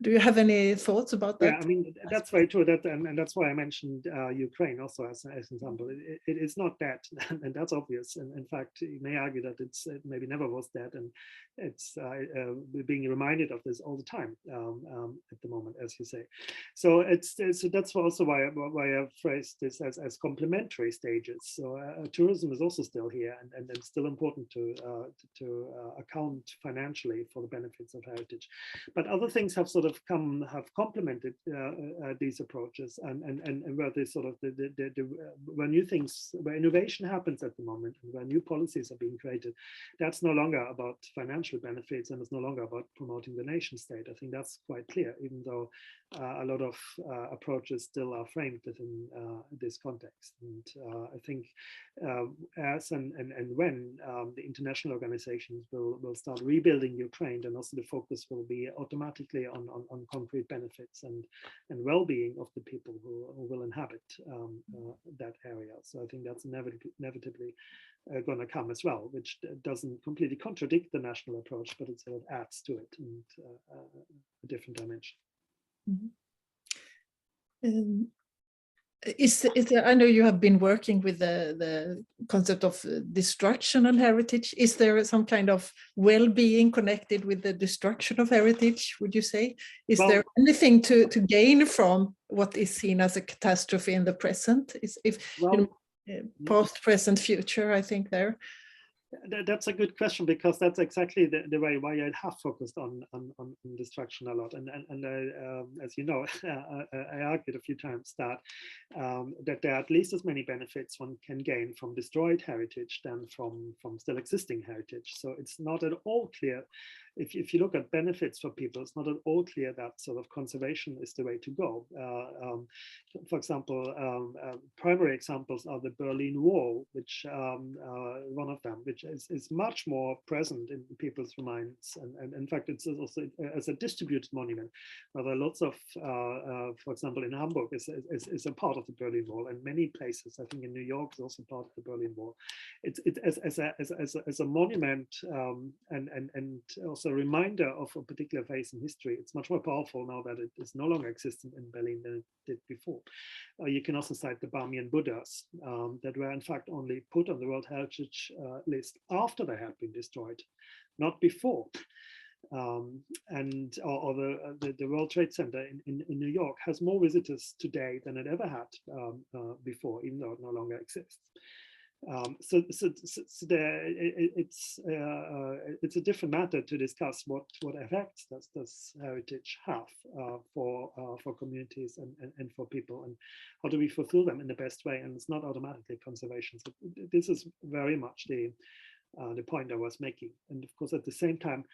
S1: Do you have any thoughts about that?
S2: Yeah, I mean, that's very true. That and that's why I mentioned Ukraine also as an example. It is not that, and that's obvious. And in fact, you may argue that it maybe never was that, and it's we're being reminded of this all the time at the moment, as you say. So so that's also why I've phrased this as complementary stages. So tourism is also still here, and it's still important to account financially for the benefits of heritage. But other things have sort of have complemented these approaches, and where they sort of where new things, where innovation happens at the moment, and where new policies are being created, that's no longer about financial benefits, and it's no longer about promoting the nation state. I think that's quite clear, even though a lot of approaches still are framed within this context. And I think as and when the international organizations will start rebuilding Ukraine, then also the focus will be automatically on concrete benefits and well-being of the people who will inhabit that area. So I think that's inevitably going to come as well, which doesn't completely contradict the national approach, but it sort of adds to it and a different dimension.
S1: Mm-hmm. Is there, I know you have been working with the concept of destruction and heritage. Is there some kind of well-being connected with the destruction of heritage, would you say? Is there anything to gain from what is seen as a catastrophe in the present? Past, present, future, I think there.
S2: That's a good question, because that's exactly the way why I have focused on destruction a lot, and as you know, I argued a few times that there are at least as many benefits one can gain from destroyed heritage than from still existing heritage. So it's not at all clear. If you look at benefits for people, it's not at all clear that sort of conservation is the way to go. For example, primary examples are the Berlin Wall, which one of them, which is much more present in people's minds, and in fact, it's also as a distributed monument. There are lots of, for example, in Hamburg is a part of the Berlin Wall, and many places, I think in New York, is also part of the Berlin Wall. It's as a monument and also a reminder of a particular phase in history. It's much more powerful now that it is no longer existent in Berlin than it did before. You can also cite the Bamiyan Buddhas that were in fact only put on the World Heritage list after they had been destroyed, not before. Or the World Trade Center in New York has more visitors today than it ever had before, even though it no longer exists. So it's a different matter to discuss what effects does heritage have for communities and for people, and how do we fulfill them in the best way. And it's not automatically conservation. So this is very much the point I was making. And of course, at the same time,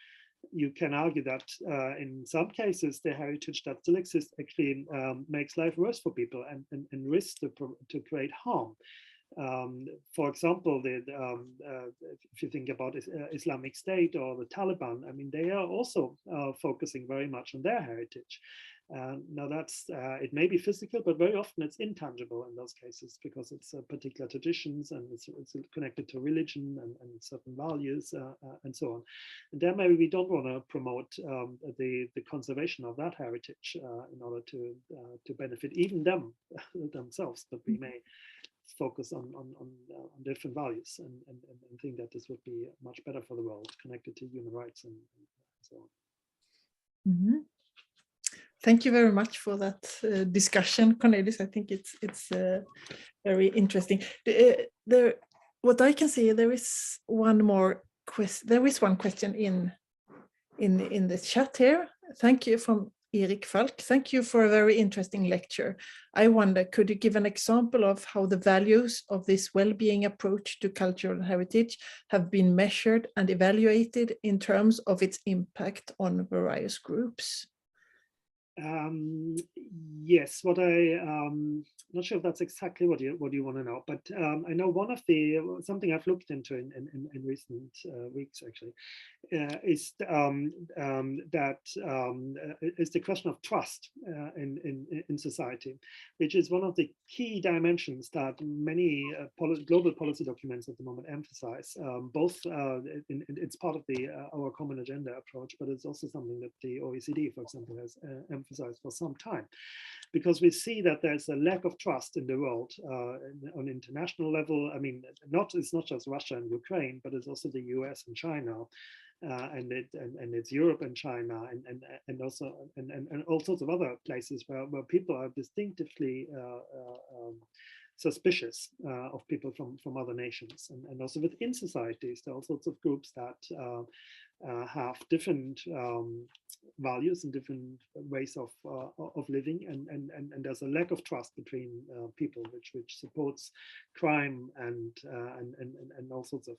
S2: you can argue that in some cases, the heritage that still exists actually makes life worse for people and risks to create harm. For example, if you think about Islamic State or the Taliban, I mean, they are also focusing very much on their heritage. Now that's, it may be physical, but very often it's intangible in those cases, because it's particular traditions, and it's connected to religion and certain values and so on. And there maybe we don't want to promote the conservation of that heritage in order to benefit even themselves, but we may focus on different values and think that this would be much better for the world, connected to human rights and so on.
S1: Mm-hmm. Thank you very much for that discussion, Cornelius. I think it's very interesting. What I can see, there is one more question. There is one question in the chat here. Thank you, from Erik Falk. Thank you for a very interesting lecture. I wonder, could you give an example of how the values of this well-being approach to cultural heritage have been measured and evaluated in terms of its impact on various groups?
S2: Yes, what not sure if that's exactly what you want to know, but I know one of the something I've looked into in recent weeks actually is is the question of trust in society, which is one of the key dimensions that many global policy documents at the moment emphasize. Both it's part of the our common agenda approach, but it's also something that the OECD, for example, has emphasized for some time, because we see that there's a lack of trust in the world on international level. I mean, it's not just Russia and Ukraine, but it's also the US and China. And it's Europe and China and also and all sorts of other places where people are distinctively suspicious of people from other nations, and also within societies there are all sorts of groups that have different values and different ways of living, and there's a lack of trust between people, which supports crime and all sorts of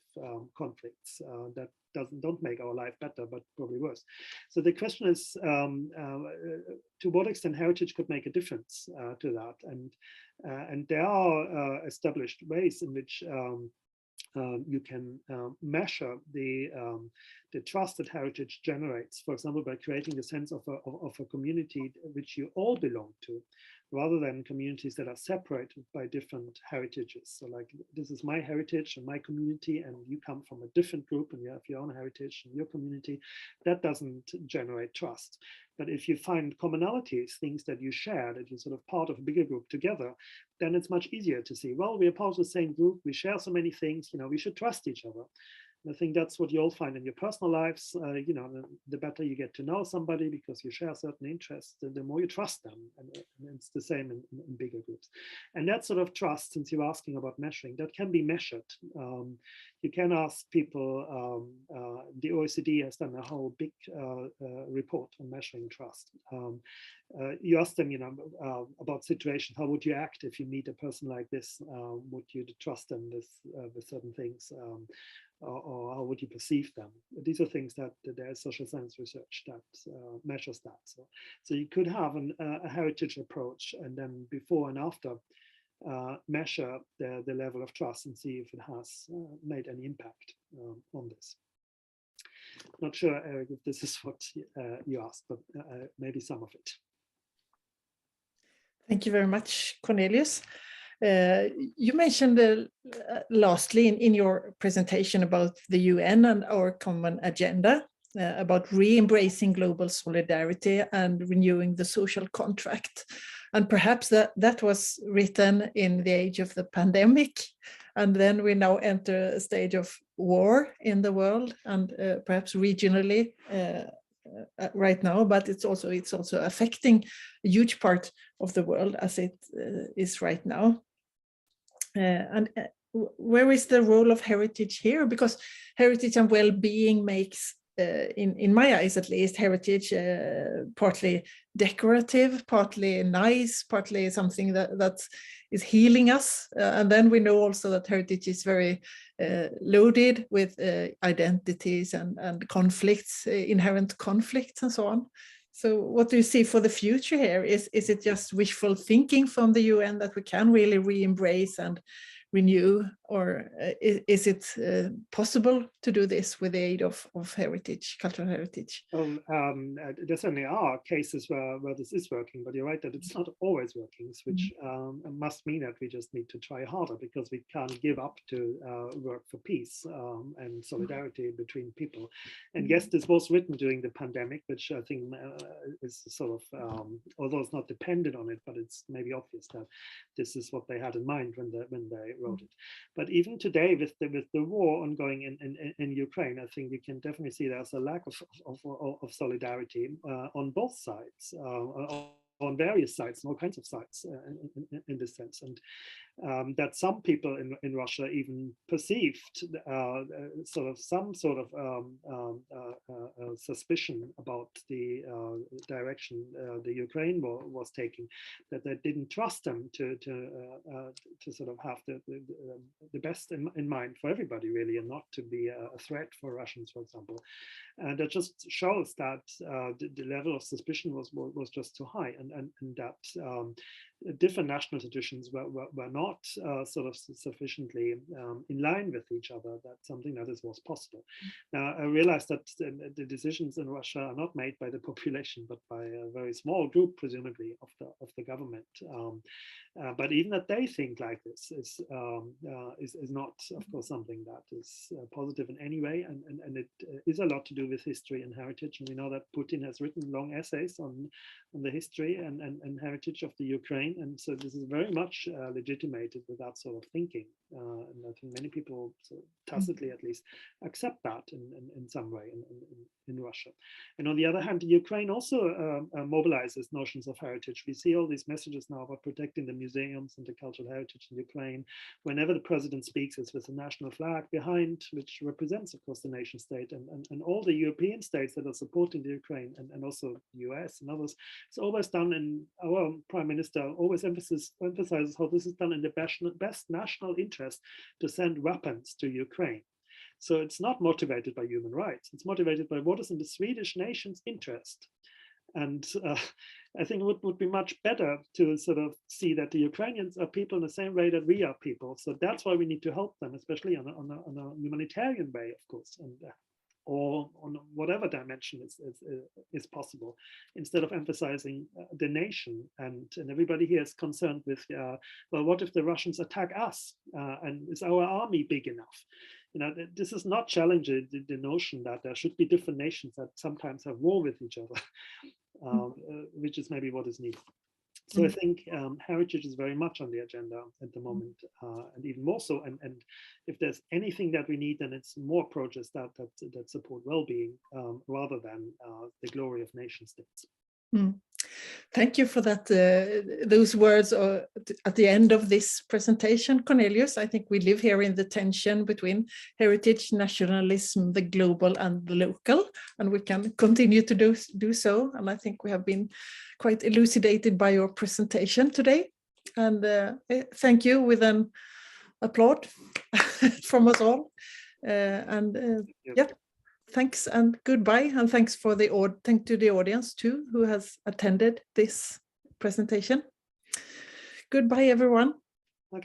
S2: conflicts that don't make our life better, but probably worse. So the question is to what extent heritage could make a difference to that, and there are established ways in which you can measure the trust that heritage generates, for example, by creating a sense of a community which you all belong to, rather than communities that are separated by different heritages. So like, this is my heritage and my community, and you come from a different group and you have your own heritage and your community. That doesn't generate trust. But if you find commonalities, things that you share, that you're sort of part of a bigger group together, then it's much easier to see, well, we're part of the same group, we share so many things, we should trust each other. I think that's what you'll find in your personal lives. The better you get to know somebody because you share certain interests, the more you trust them. And it's the same in bigger groups. And that sort of trust, since you're asking about measuring, that can be measured. You can ask people, the OECD has done a whole big report on measuring trust. You ask them, about situations. How would you act if you meet a person like this? Would you trust them with certain things? Or how would you perceive them? These are things that there's social science research that measures that. So you could have a heritage approach, and then before and after measure the level of trust and see if it has made any impact on this. Not sure, Eric, if this is what you asked, but maybe some of it.
S1: Thank you very much, Cornelius. You mentioned lastly in your presentation about the UN and our common agenda, about re-embracing global solidarity and renewing the social contract. And perhaps that was written in the age of the pandemic. And then we now enter a stage of war in the world, and perhaps regionally right now, but it's also affecting a huge part of the world as it is right now. And where is the role of heritage here? Because heritage and well-being makes, in my eyes at least, heritage partly decorative, partly nice, partly something that is healing us. And then we know also that heritage is very loaded with identities and conflicts, inherent conflicts and so on. So what do you see for the future here? Is it just wishful thinking from the UN that we can really re-embrace and renew, or is it possible to do this with the aid of heritage, cultural heritage?
S2: There certainly are cases where this is working, but you're right that it's not always working, which must mean that we just need to try harder, because we can't give up to work for peace and solidarity between people. And yes, this was written during the pandemic, which I think is sort of, although it's not dependent on it, but it's maybe obvious that this is what they had in mind when they wrote it. But even today, with the war ongoing in Ukraine, I think you can definitely see there's a lack of solidarity on both sides, on various sides, all kinds of sides in this sense. And that some people in Russia even perceived some sort of suspicion about the direction the Ukraine was taking, that they didn't trust them to sort of have the best in mind for everybody, really, and not to be a threat for Russians, for example. And that just shows that the level of suspicion was just too high, and that different national traditions were not sort of sufficiently in line with each other, that something like this was possible. Now, I realize that the decisions in Russia are not made by the population, but by a very small group, presumably, of the government. But even that they think like this is not, of course, something that is positive in any way, and it is a lot to do with history and heritage. And we know that Putin has written long essays on the history and heritage of the Ukraine, and so this is very much legitimated with that sort of thinking. And I think many people, sort of tacitly at least, accept that in some way in Russia. And on the other hand, Ukraine also mobilizes notions of heritage. We see all these messages now about protecting the museums and the cultural heritage in Ukraine. Whenever the president speaks, it's with a national flag behind, which represents, of course, the nation state, and all the European states that are supporting the Ukraine, and also the US and others. It's always done in, our prime minister always emphasizes how this is done in the best national interest to send weapons to Ukraine. So it's not motivated by human rights. It's motivated by what is in the Swedish nation's interest. And I think it would be much better to sort of see that the Ukrainians are people in the same way that we are people. So that's why we need to help them, especially on a humanitarian way, of course, and or on whatever dimension is possible, instead of emphasizing the nation. And everybody here is concerned with, well, what if the Russians attack us? And is our army big enough? You know, this is not challenging the notion that there should be different nations that sometimes have war with each other, which is maybe what is needed. So I think heritage is very much on the agenda at the moment, and even more so. And if there's anything that we need, then it's more projects that support well-being rather than the glory of nation states.
S1: Thank you for that. Those words at the end of this presentation, Cornelius. I think we live here in the tension between heritage, nationalism, the global and the local, and we can continue to do so. And I think we have been quite elucidated by your presentation today. And thank you with an applaud from us all. Yeah. Thanks and goodbye, and thanks to the audience too who has attended this presentation. Goodbye, everyone.